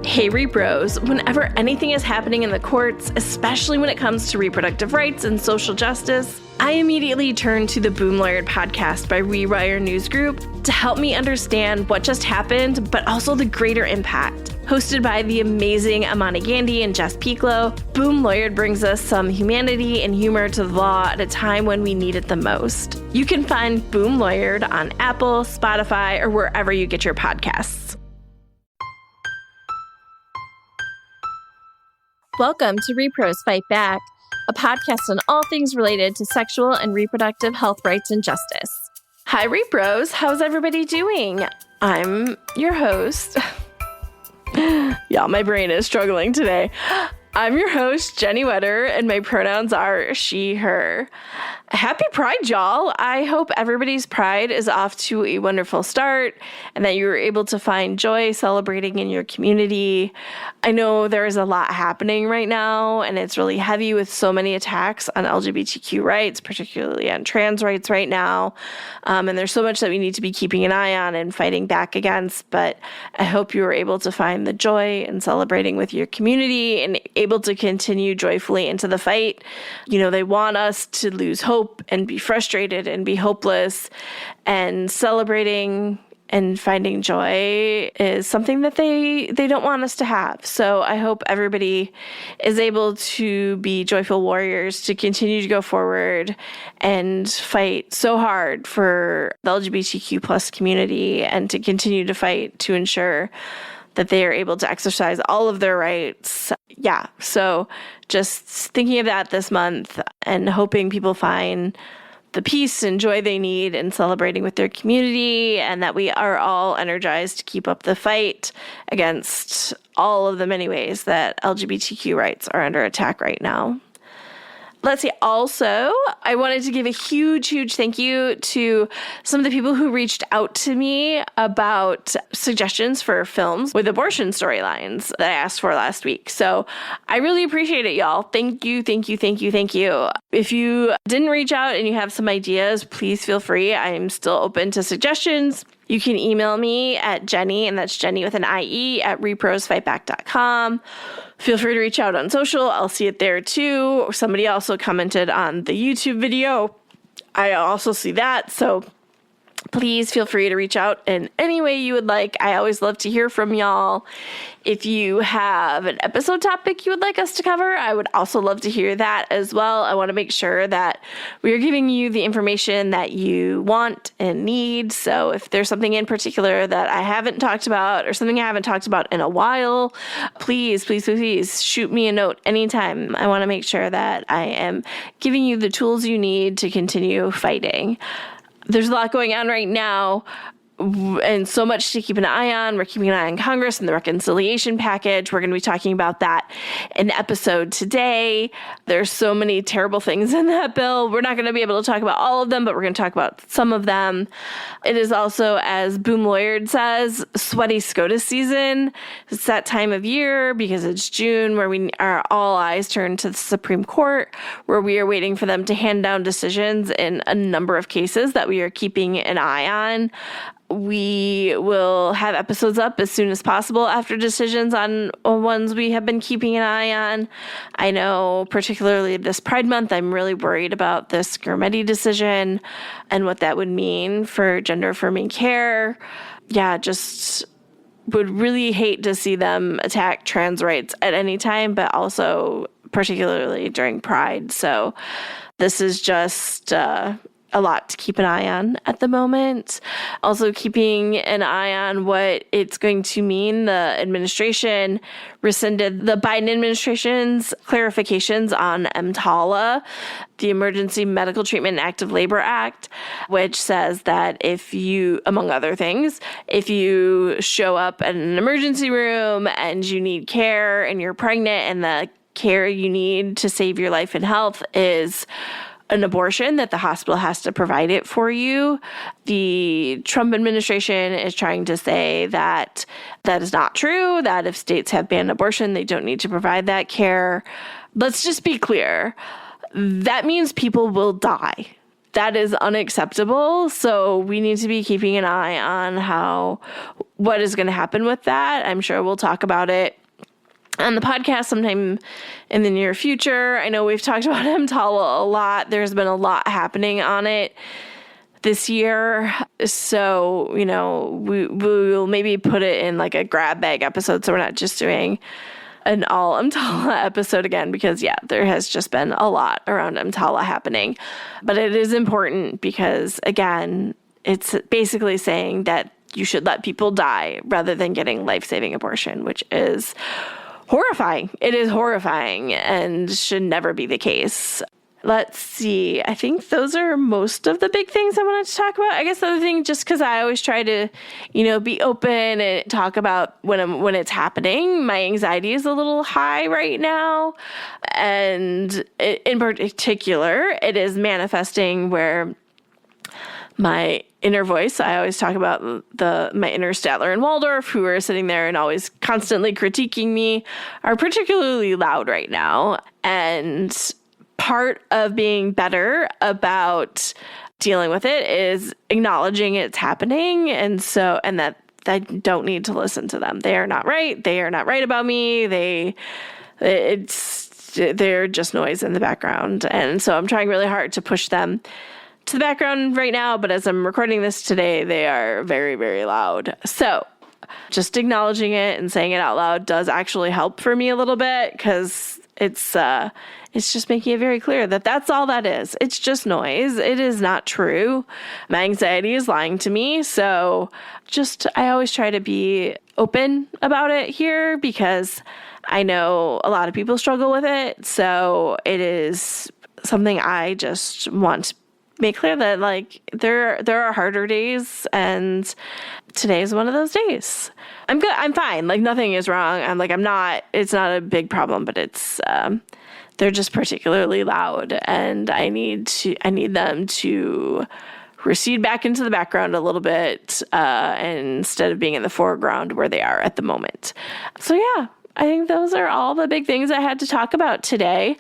Hey Repros, whenever anything is happening in the courts, especially when it comes to reproductive rights and social justice, I immediately turn to the Boom Lawyered podcast by Rewire News Group to help me understand what just happened, but also the greater impact. Hosted by the amazing Amani Gandhi and Jess Pieklo, Boom Lawyered brings us some humanity and humor to the law at a time when we need it the most. You can find Boom Lawyered on Apple, Spotify, or wherever you get your podcasts. Welcome to Repros Fight Back, a podcast on all things related to sexual and reproductive health rights and justice. Hi Repros, how's everybody doing? I'm your host. Yeah, my brain is struggling today. I'm your host, Jenny Wetter, and my pronouns are she, her. Happy Pride, y'all. I hope everybody's Pride is off to a wonderful start and that you were able to find joy celebrating in your community. I know there is a lot happening right now, and it's really heavy with so many attacks on LGBTQ rights, particularly on trans rights right now. And there's so much that we need to be keeping an eye on and fighting back against. But I hope you were able to find the joy in celebrating with your community and able to continue joyfully into the fight. You know, they want us to lose hope and be frustrated and be hopeless, and celebrating and finding joy is something that they don't want us to have. So I hope everybody is able to be joyful warriors, to continue to go forward and fight so hard for the LGBTQ plus community, and to continue to fight to ensure that they are able to exercise all of their rights. Yeah, so just thinking of that this month and hoping people find the peace and joy they need in celebrating with their community, and that we are all energized to keep up the fight against all of the many ways that LGBTQ rights are under attack right now. Let's see. Also, I wanted to give a huge thank you to some of the people who reached out to me about suggestions for films with abortion storylines that I asked for last week. So I really appreciate it, y'all. Thank you. If you didn't reach out and you have some ideas, please feel free. I am still open to suggestions. You can email me at Jenny, and that's Jenny with an IE, at reprosfightback.com. Feel free to reach out on social. I'll see it there too. Somebody also commented on the YouTube video. I also see that. So please feel free to reach out in any way you would like. I always love to hear from y'all. If you have an episode topic you would like us to cover, I would also love to hear that as well. I want to make sure that we are giving you the information that you want and need. So if there's something in particular that I haven't talked about, or something I haven't talked about in a while, please shoot me a note anytime. I want to make sure that I am giving you the tools you need to continue fighting. There's a lot going on right now, and so much to keep an eye on. We're keeping an eye on Congress and the reconciliation package. We're going to be talking about that in the episode today. There's so many terrible things in that bill. We're not going to be able to talk about all of them, but we're going to talk about some of them. It is also, as Boom Lawyered says, sweaty SCOTUS season. It's that time of year because it's June, where we are all eyes turned to the Supreme Court, where we are waiting for them to hand down decisions in a number of cases that we are keeping an eye on. We will have episodes up as soon as possible after decisions on ones we have been keeping an eye on. I know, particularly this Pride Month, I'm really worried about this Gurmeti decision and what that would mean for gender-affirming care. Yeah, just would really hate to see them attack trans rights at any time, but also particularly during Pride. So this is just a lot to keep an eye on at the moment. Also keeping an eye on what it's going to mean. The administration rescinded the Biden administration's clarifications on EMTALA, the Emergency Medical Treatment and Active Labor Act, which says that if you, among other things, if you show up at an emergency room and you need care and you're pregnant and the care you need to save your life and health is an abortion, that the hospital has to provide it for you. The Trump administration is trying to say that that is not true, that if states have banned abortion, they don't need to provide that care. Let's just be clear. That means people will die. that is unacceptable. So we need to be keeping an eye on what is going to happen with that. I'm sure we'll talk about it on the podcast sometime in the near future. I know we've talked about EMTALA a lot. There's been a lot happening on it this year. So, we will maybe put it in like a grab bag episode. So we're not just doing an all EMTALA episode again, because there has just been a lot around EMTALA happening. But it is important because, again, it's basically saying that you should let people die rather than getting life-saving abortion, which is horrifying. It is horrifying and should never be the case. Let's see. I think those are most of the big things I wanted to talk about. I guess the other thing, just because I always try to, be open and talk about when it's happening. My anxiety is a little high right now. And in particular, it is manifesting where my inner voice, I always talk about my inner Statler and Waldorf, who are sitting there and always constantly critiquing me, are particularly loud right now. And part of being better about dealing with it is acknowledging it's happening. And that I don't need to listen to them. They are not right. They are not right about me. They're just noise in the background. And so I'm trying really hard to push them to the background right now. But as I'm recording this today, they are very, very loud. So just acknowledging it and saying it out loud does actually help for me a little bit, because it's just making it very clear that that's all that is. It's just noise. It is not true. My anxiety is lying to me. So I always try to be open about it here, because I know a lot of people struggle with it. So it is something I just want to make clear that there are harder days, and today is one of those days. I'm good. I'm fine. Nothing is wrong. It's not a big problem, but they're just particularly loud, and I need them to recede back into the background a little bit, instead of being in the foreground where they are at the moment. So I think those are all the big things I had to talk about today.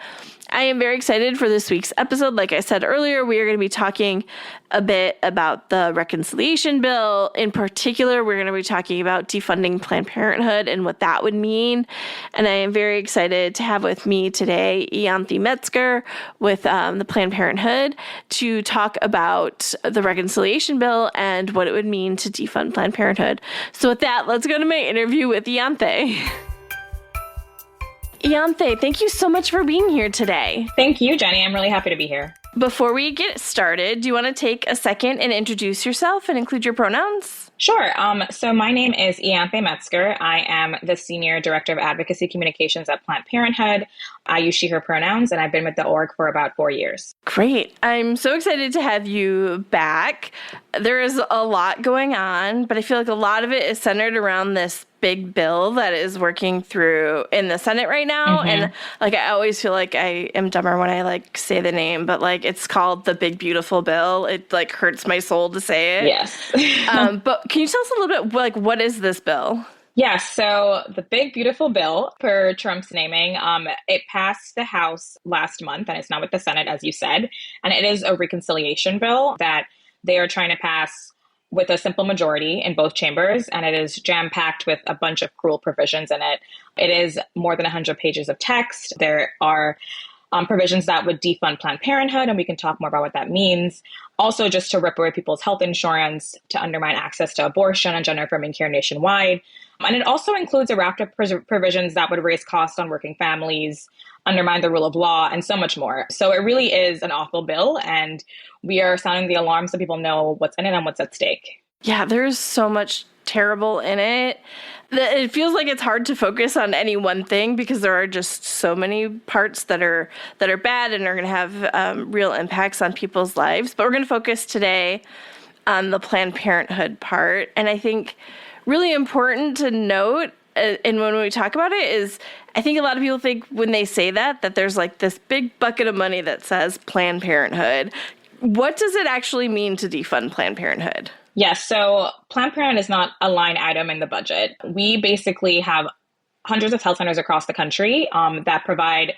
I am very excited for this week's episode. Like I said earlier, we are going to be talking a bit about the reconciliation bill. In particular, we're going to be talking about defunding Planned Parenthood and what that would mean. And I am very excited to have with me today Ianthe Metzger with the Planned Parenthood to talk about the reconciliation bill and what it would mean to defund Planned Parenthood. So with that, let's go to my interview with Ianthe. Ianthe, thank you so much for being here today. Thank you, Jenny. I'm really happy to be here. Before we get started, do you want to take a second and introduce yourself and include your pronouns? Sure. So my name is Ianthe Metzger. I am the Senior Director of Advocacy Communications at Planned Parenthood. I use she, her pronouns, and I've been with the org for about 4 years. Great. I'm so excited to have you back. There is a lot going on, but I feel like a lot of it is centered around this big bill that is working through in the Senate right now. Mm-hmm. And I always feel like I am dumber when I say the name, but it's called the Big Beautiful Bill. It hurts my soul to say it. Yes. But can you tell us a little bit, what is this bill? Yes. So the Big Beautiful Bill, per Trump's naming, it passed the House last month, and it's now with the Senate, as you said. And it is a reconciliation bill that they are trying to pass with a simple majority in both chambers, and it is jam-packed with a bunch of cruel provisions in it. It is more than 100 pages of text. There are provisions that would defund Planned Parenthood, and we can talk more about what that means. Also, just to rip away people's health insurance, to undermine access to abortion and gender-affirming care nationwide. And it also includes a raft of provisions that would raise costs on working families, undermine the rule of law, and so much more. So it really is an awful bill, and we are sounding the alarm so people know what's in it and what's at stake. Yeah, there's so much terrible in it. It feels like it's hard to focus on any one thing, because there are just so many parts that are bad and are going to have real impacts on people's lives. But we're going to focus today on the Planned Parenthood part. And I think really important to note, and when we talk about it, is I think a lot of people think when they say that there's this big bucket of money that says Planned Parenthood. What does it actually mean to defund Planned Parenthood? Yes. So Planned Parenthood is not a line item in the budget. We basically have hundreds of health centers across the country that provide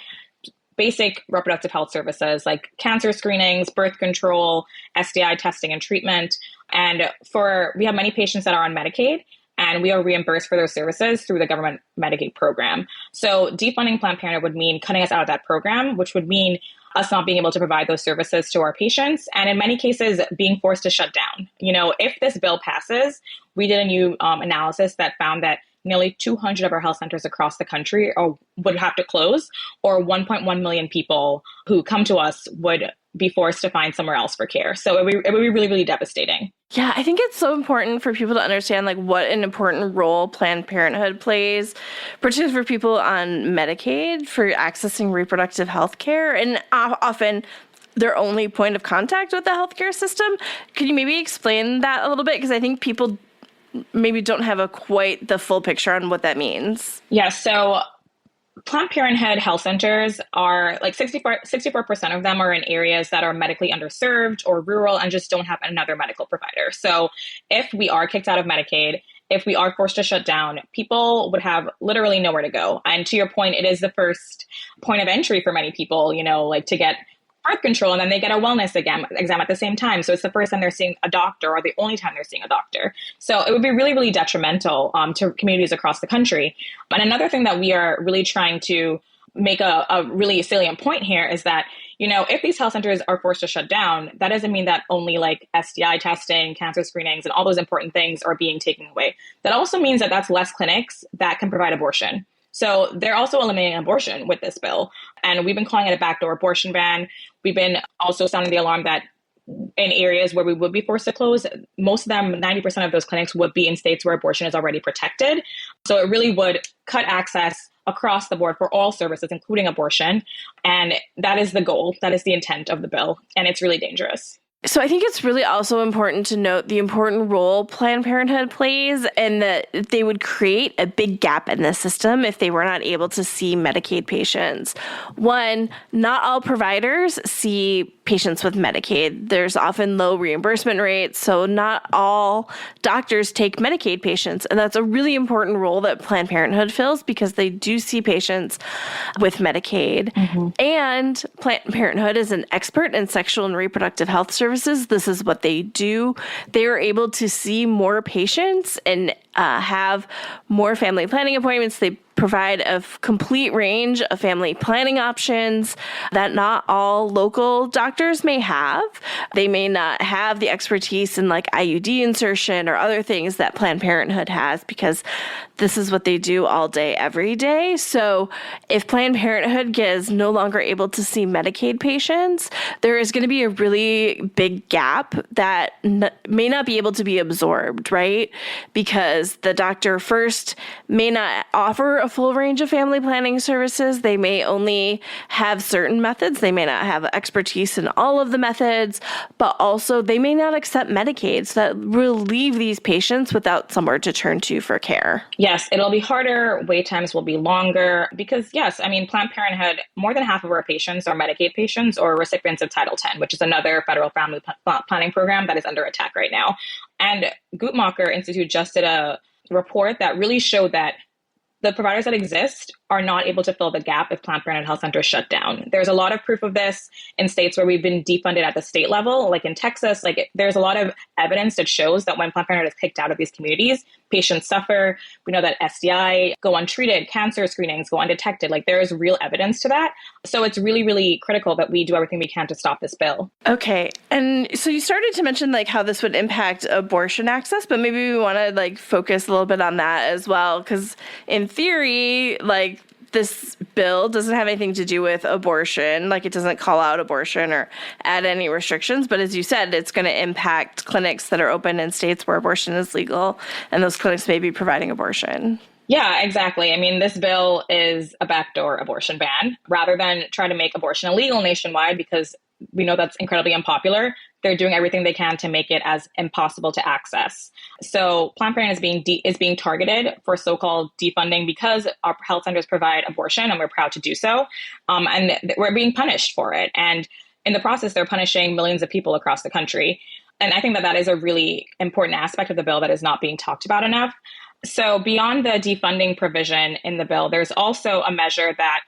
basic reproductive health services like cancer screenings, birth control, STI testing and treatment. And we have many patients that are on Medicaid, and we are reimbursed for those services through the government Medicaid program. So defunding Planned Parenthood would mean cutting us out of that program, which would mean us not being able to provide those services to our patients, and in many cases, being forced to shut down. If this bill passes, we did a new analysis that found that nearly 200 of our health centers across the country would have to close, or 1.1 million people who come to us would be forced to find somewhere else for care. So it would be really, really devastating. Yeah, I think it's so important for people to understand what an important role Planned Parenthood plays, particularly for people on Medicaid for accessing reproductive health care, and often their only point of contact with the healthcare system. Could you maybe explain that a little bit? Because I think people maybe don't have quite the full picture on what that means. Yeah, so Planned Parenthood health centers are 64% of them are in areas that are medically underserved or rural and just don't have another medical provider. So if we are kicked out of Medicaid, if we are forced to shut down, people would have literally nowhere to go. And to your point, it is the first point of entry for many people, to get birth control, and then they get a wellness exam at the same time. So it's the first time they're seeing a doctor, or the only time they're seeing a doctor. So it would be really, really detrimental to communities across the country. And another thing that we are really trying to make a really salient point here is that, if these health centers are forced to shut down, that doesn't mean that only STI testing, cancer screenings, and all those important things are being taken away. That also means that that's less clinics that can provide abortion. So they're also eliminating abortion with this bill. And we've been calling it a backdoor abortion ban. We've been also sounding the alarm that in areas where we would be forced to close, most of them, 90% of those clinics would be in states where abortion is already protected. So it really would cut access across the board for all services, including abortion. And that is the goal. That is the intent of the bill. And it's really dangerous. So I think it's really also important to note the important role Planned Parenthood plays, and that they would create a big gap in the system if they were not able to see Medicaid patients. One, not all providers see patients with Medicaid. There's often low reimbursement rates, so not all doctors take Medicaid patients. And that's a really important role that Planned Parenthood fills, because they do see patients with Medicaid. Mm-hmm. And Planned Parenthood is an expert in sexual and reproductive health services. This is what they do. They are able to see more patients and have more family planning appointments. They provide a complete range of family planning options that not all local doctors may have. They may not have the expertise in IUD insertion or other things that Planned Parenthood has, because this is what they do all day, every day. So if Planned Parenthood is no longer able to see Medicaid patients, there is going to be a really big gap that may not be able to be absorbed, right? Because the doctor first may not offer a full range of family planning services. They may only have certain methods. They may not have expertise in all of the methods, but also they may not accept Medicaid. So that will leave these patients without somewhere to turn to for care. Yes, it'll be harder. Wait times will be longer because, Planned Parenthood, more than half of our patients are Medicaid patients or recipients of Title X, which is another federal family planning program that is under attack right now. And Guttmacher Institute just did a report that really showed that the providers that exist are not able to fill the gap if Planned Parenthood health centers shut down. There's a lot of proof of this in states where we've been defunded at the state level, like in Texas. There's a lot of evidence that shows that when Planned Parenthood is kicked out of these communities, patients suffer. We know that STI go untreated, cancer screenings go undetected. There is real evidence to that. So it's really, really critical that we do everything we can to stop this bill. Okay. And so you started to mention how this would impact abortion access, but maybe we want to focus a little bit on that as well, because in theory, this bill doesn't have anything to do with abortion. It doesn't call out abortion or add any restrictions. But as you said, it's going to impact clinics that are open in states where abortion is legal, and those clinics may be providing abortion. Yeah, exactly. This bill is a backdoor abortion ban. Rather than try to make abortion illegal nationwide, because we know that's incredibly unpopular, they're doing everything they can to make it as impossible to access. So Planned Parenthood is being targeted for so-called defunding because our health centers provide abortion, and we're proud to do so. And we're being punished for it. And in the process, they're punishing millions of people across the country. And I think that is a really important aspect of the bill that is not being talked about enough. So beyond the defunding provision in the bill, there's also a measure that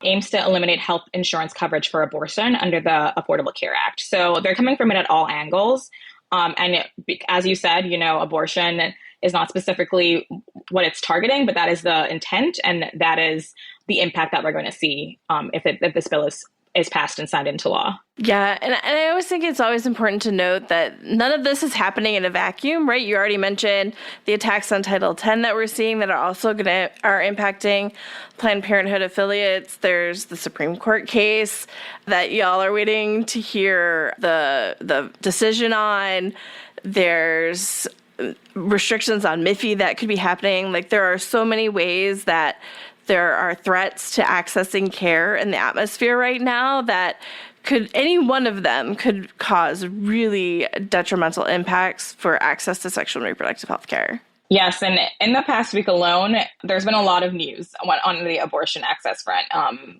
aims to eliminate health insurance coverage for abortion under the Affordable Care Act. So they're coming from it at all angles. As you said, abortion is not specifically what it's targeting, but that is the intent, and that is the impact that we're going to see if this bill is passed and signed into law. Yeah, and I always think it's always important to note that none of this is happening in a vacuum, right? You already mentioned the attacks on Title X that we're seeing that are also are impacting Planned Parenthood affiliates. There's the Supreme Court case that y'all are waiting to hear the decision on. There's restrictions on MIFI that could be happening. Like, there are so many ways that there are threats to accessing care in the atmosphere right now that any one of them could cause really detrimental impacts for access to sexual and reproductive health care. Yes, and in the past week alone, there's been a lot of news on the abortion access front.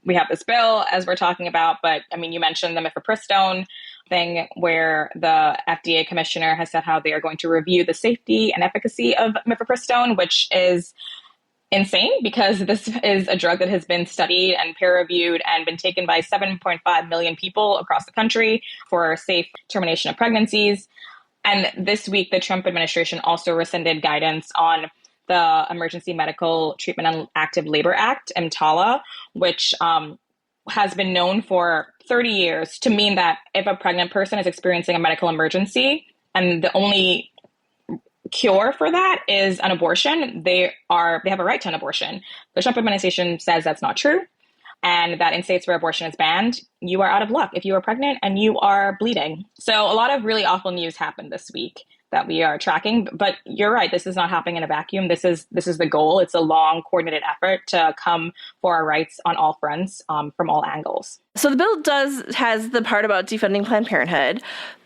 We have this bill, as we're talking about, but you mentioned the mifepristone thing, where the FDA commissioner has said how they are going to review the safety and efficacy of mifepristone, which is insane because this is a drug that has been studied and peer-reviewed and been taken by 7.5 million people across the country for safe termination of pregnancies. And this week, the Trump administration also rescinded guidance on the Emergency Medical Treatment and Active Labor Act, EMTALA, which has been known for 30 years to mean that if a pregnant person is experiencing a medical emergency and the only cure for that is an abortion, they have a right to an abortion. The Trump administration says that's not true, and that in states where abortion is banned, you are out of luck if you are pregnant and you are bleeding. So a lot of really awful news happened this week that we are tracking. But you're right, this is not happening in a vacuum. This is the goal. It's a long, coordinated effort to come for our rights on all fronts, from all angles. So the bill has the part about defunding Planned Parenthood,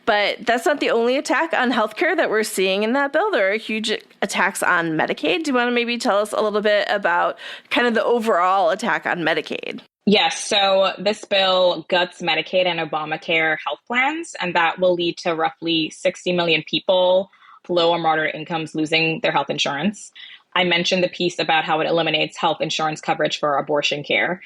but that's not the only attack on healthcare that we're seeing in that bill. There are huge attacks on Medicaid. Do you want to maybe tell us a little bit about kind of the overall attack on Medicaid? Yes. So this bill guts Medicaid and Obamacare health plans, and that will lead to roughly 60 million people, low or moderate incomes, losing their health insurance. I mentioned the piece about how it eliminates health insurance coverage for abortion care.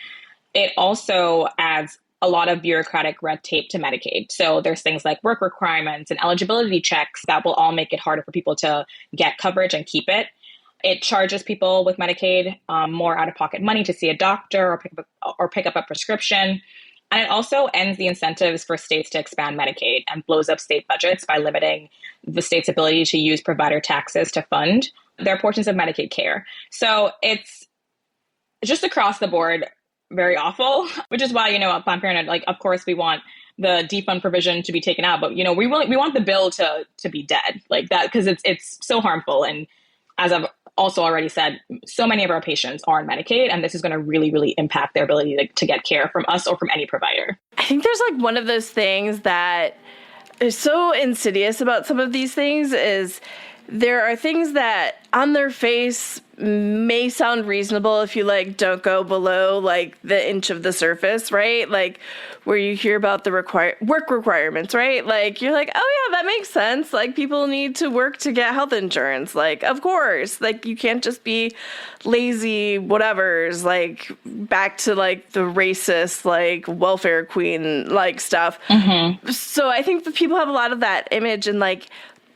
It also adds a lot of bureaucratic red tape to Medicaid. So there's things like work requirements and eligibility checks that will all make it harder for people to get coverage and keep it. It charges people with Medicaid more out-of-pocket money to see a doctor or pick up a prescription. And it also ends the incentives for states to expand Medicaid and blows up state budgets by limiting the state's ability to use provider taxes to fund their portions of Medicaid care. So it's just across the board very awful, which is why, at Planned Parenthood, of course, we want the defund provision to be taken out, but, we want the bill to be dead like that, because it's so harmful. And as I've also already said, so many of our patients are on Medicaid, and this is going to really, really impact their ability to get care from us or from any provider. I think there's one of those things that is so insidious about some of these things is there are things that on their face may sound reasonable if you don't go below the inch of the surface, right? Where you hear about the work requirements, right? You're oh yeah, that makes sense. People need to work to get health insurance. Of course, you can't just be lazy whatevers, back to the racist, welfare queen stuff. Mm-hmm. So I think that people have a lot of that image and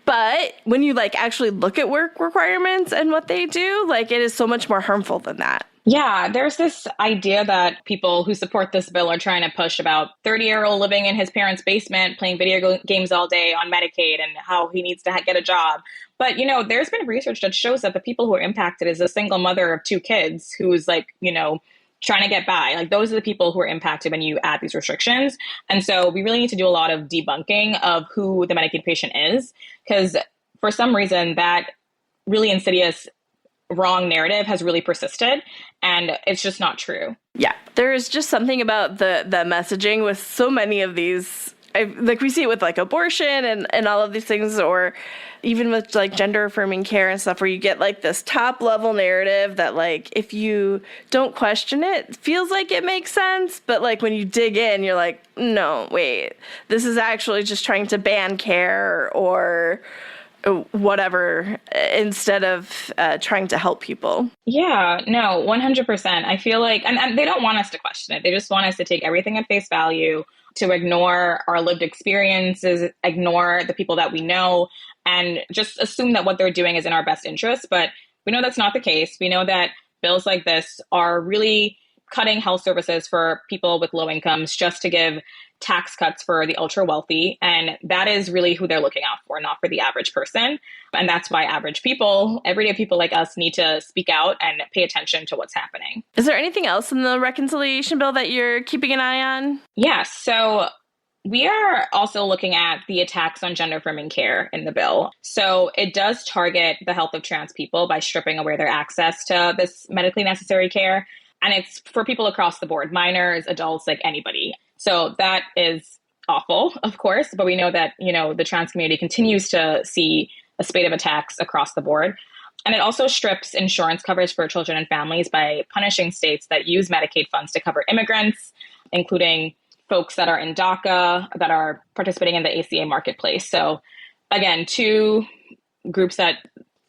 but when you actually look at work requirements and what they do, it is so much more harmful than that. Yeah, there's this idea that people who support this bill are trying to push about 30-year-old living in his parents' basement, playing video games all day on Medicaid and how he needs to get a job. But, there's been research that shows that the people who are impacted is a single mother of two kids who's trying to get by. Those are the people who are impacted when you add these restrictions. And so we really need to do a lot of debunking of who the Medicaid patient is, because for some reason that really insidious wrong narrative has really persisted, and it's just not true. Yeah, there is just something about the messaging with so many of these. We see it with abortion and all of these things, or even with gender-affirming care and stuff, where you get this top-level narrative that if you don't question it, feels like it makes sense, but when you dig in, you're no, wait, this is actually just trying to ban care or whatever instead of trying to help people. Yeah, no, 100%. I feel like, and they don't want us to question it. They just want us to take everything at face value, to ignore our lived experiences, ignore the people that we know, and just assume that what they're doing is in our best interest. But we know that's not the case. We know that bills like this are really cutting health services for people with low incomes just to give tax cuts for the ultra wealthy. And that is really who they're looking out for, not for the average person. And that's why average people, everyday people like us, need to speak out and pay attention to what's happening. Is there anything else in the reconciliation bill that you're keeping an eye on? Yes. So we are also looking at the attacks on gender-affirming care in the bill. So it does target the health of trans people by stripping away their access to this medically necessary care. And it's for people across the board, minors, adults, like anybody. So that is awful, of course. But we know that, the trans community continues to see a spate of attacks across the board. And it also strips insurance coverage for children and families by punishing states that use Medicaid funds to cover immigrants, including folks that are in DACA, that are participating in the ACA marketplace. So again, two groups that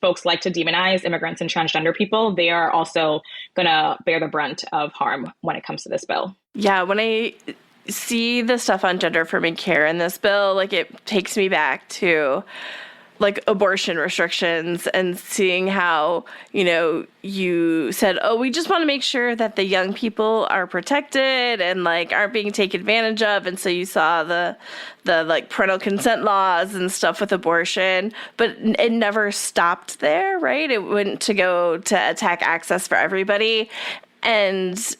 folks like to demonize, immigrants and transgender people, they are also going to bear the brunt of harm when it comes to this bill. Yeah, when I see the stuff on gender-affirming care in this bill, it takes me back to abortion restrictions and seeing how, you said, we just want to make sure that the young people are protected and aren't being taken advantage of. And so you saw the parental consent laws and stuff with abortion, but it never stopped there, right? It went to go to attack access for everybody. And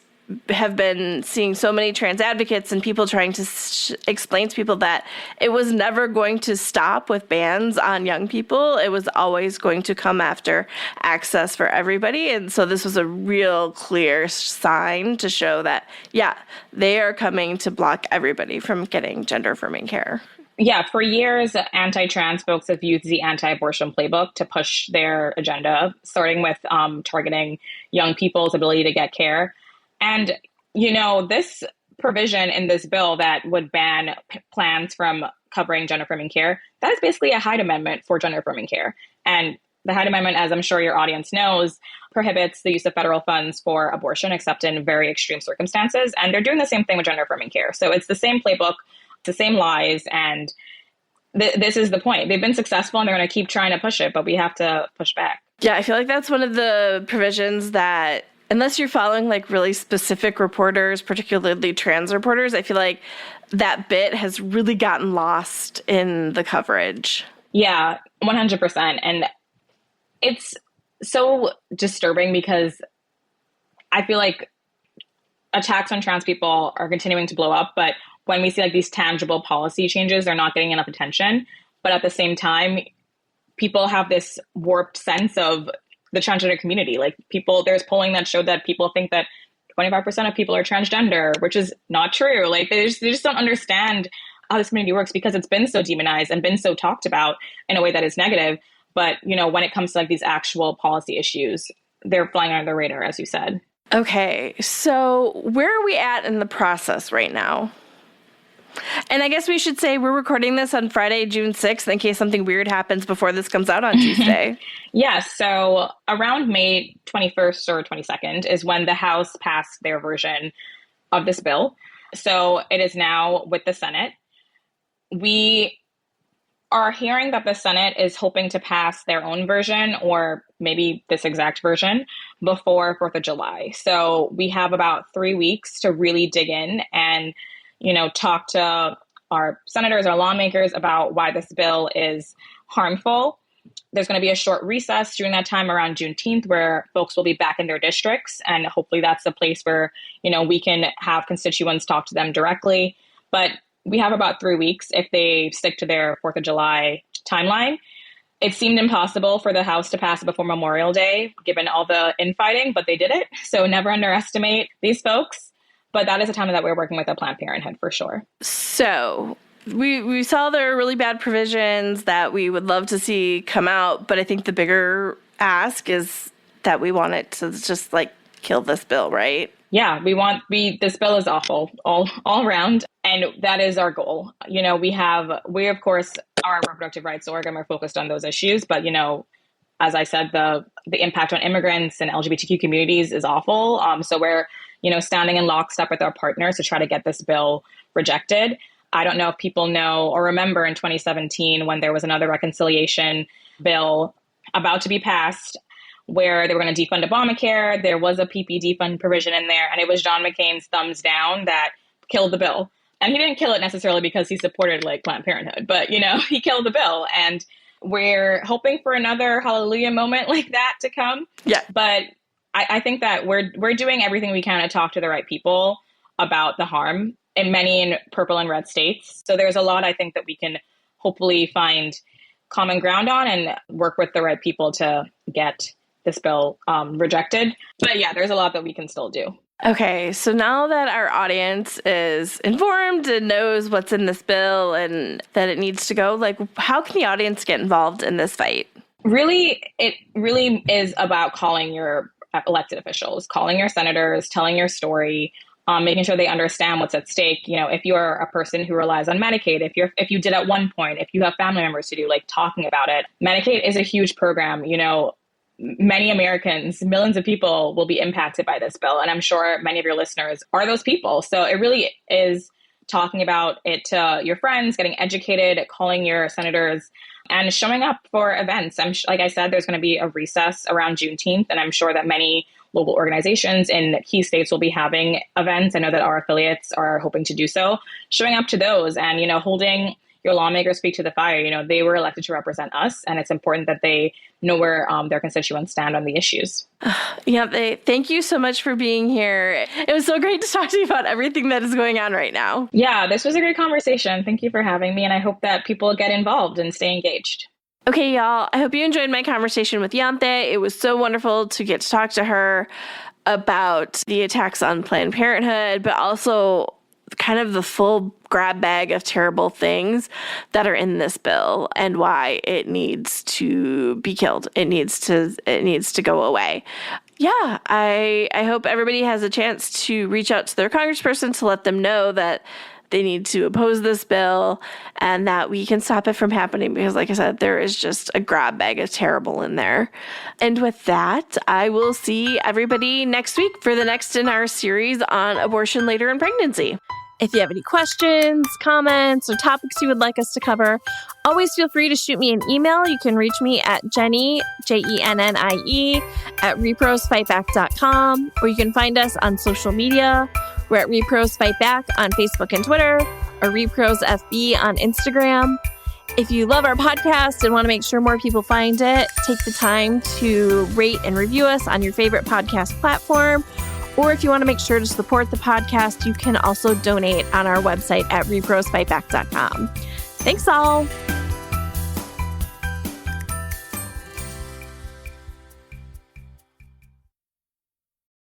have been seeing so many trans advocates and people trying to explain to people that it was never going to stop with bans on young people. It was always going to come after access for everybody. And so this was a real clear sign to show that, they are coming to block everybody from getting gender-affirming care. Yeah, for years, anti-trans folks have used the anti-abortion playbook to push their agenda, starting with targeting young people's ability to get care. And, this provision in this bill that would ban plans from covering gender-affirming care, that is basically a Hyde Amendment for gender-affirming care. And the Hyde Amendment, as I'm sure your audience knows, prohibits the use of federal funds for abortion except in very extreme circumstances. And they're doing the same thing with gender-affirming care. So it's the same playbook, the same lies, and this is the point. They've been successful and they're going to keep trying to push it, but we have to push back. Yeah, I feel like that's one of the provisions that, unless you're following really specific reporters, particularly trans reporters, I feel like that bit has really gotten lost in the coverage. Yeah, 100%. And it's so disturbing because I feel like attacks on trans people are continuing to blow up, but when we see these tangible policy changes, they're not getting enough attention. But at the same time, people have this warped sense of the transgender community. There's polling that showed that people think that 25% of people are transgender, which is not true. They just don't understand how this community works because it's been so demonized and been so talked about in a way that is negative. But, when it comes to these actual policy issues, they're flying under the radar, as you said. Okay, so where are we at in the process right now? And I guess we should say we're recording this on Friday, June 6th, in case something weird happens before this comes out on Tuesday. Yes. So around May 21st or 22nd is when the House passed their version of this bill. So it is now with the Senate. We are hearing that the Senate is hoping to pass their own version or maybe this exact version before 4th of July. So we have about 3 weeks to really dig in and talk to our senators, our lawmakers about why this bill is harmful. There's going to be a short recess during that time around Juneteenth where folks will be back in their districts. And hopefully that's a place where, we can have constituents talk to them directly. But we have about 3 weeks if they stick to their 4th of July timeline. It seemed impossible for the House to pass it before Memorial Day, given all the infighting, but they did it. So never underestimate these folks. But that is a time that we're working with at Planned Parenthood for sure. So we saw there are really bad provisions that we would love to see come out. But I think the bigger ask is that we want it to just kill this bill, right? Yeah, this bill is awful all around. And that is our goal. We of course, our reproductive rights org are focused on those issues, but as I said, the impact on immigrants and LGBTQ communities is awful. So we're, standing in lockstep with our partners to try to get this bill rejected. I don't know if people know or remember in 2017 when there was another reconciliation bill about to be passed where they were going to defund Obamacare. There was a defund provision in there, and it was John McCain's thumbs down that killed the bill. And he didn't kill it necessarily because he supported Planned Parenthood, but he killed the bill. And we're hoping for another hallelujah moment like that to come. Yeah. But I think that we're doing everything we can to talk to the right people about the harm in many purple and red states. So there's a lot I think that we can hopefully find common ground on and work with the right people to get this bill rejected. But yeah, there's a lot that we can still do. Okay, so now that our audience is informed and knows what's in this bill and that it needs to go, how can the audience get involved in this fight? It really is about calling your elected officials, calling your senators, telling your story, making sure they understand what's at stake. If you're a person who relies on Medicaid, if you did at one point, if you have family members to do, talking about it. Medicaid is a huge program. Many Americans, millions of people will be impacted by this bill. And I'm sure many of your listeners are those people. So it really is talking about it to your friends, getting educated, calling your senators, and showing up for events. Like I said, there's going to be a recess around Juneteenth, and I'm sure that many local organizations in key states will be having events. I know that our affiliates are hoping to do so. Showing up to those and, holding your lawmakers speak to the fire. They were elected to represent us, and it's important that they know where their constituents stand on the issues. Thank you so much for being here. It was so great to talk to you about everything that is going on right now. Yeah, this was a great conversation. Thank you for having me, and I hope that people get involved and stay engaged. Okay, y'all, I hope you enjoyed my conversation with Ianthe. It was so wonderful to get to talk to her about the attacks on Planned Parenthood, but also kind of the full grab bag of terrible things that are in this bill and why it needs to be killed. It needs to go away. Yeah, I hope everybody has a chance to reach out to their congressperson to let them know that they need to oppose this bill and that we can stop it from happening because, like I said, there is just a grab bag of terrible in there. And with that, I will see everybody next week for the next in our series on abortion later in pregnancy. If you have any questions, comments, or topics you would like us to cover, always feel free to shoot me an email. You can reach me at Jennie, Jennie, @reprosfightback.com, or you can find us on social media. We're at Repros Fight Back on Facebook and Twitter, or Repros FB on Instagram. If you love our podcast and want to make sure more people find it, take the time to rate and review us on your favorite podcast platform. Or if you want to make sure to support the podcast, you can also donate on our website at reprosfightback.com. Thanks all.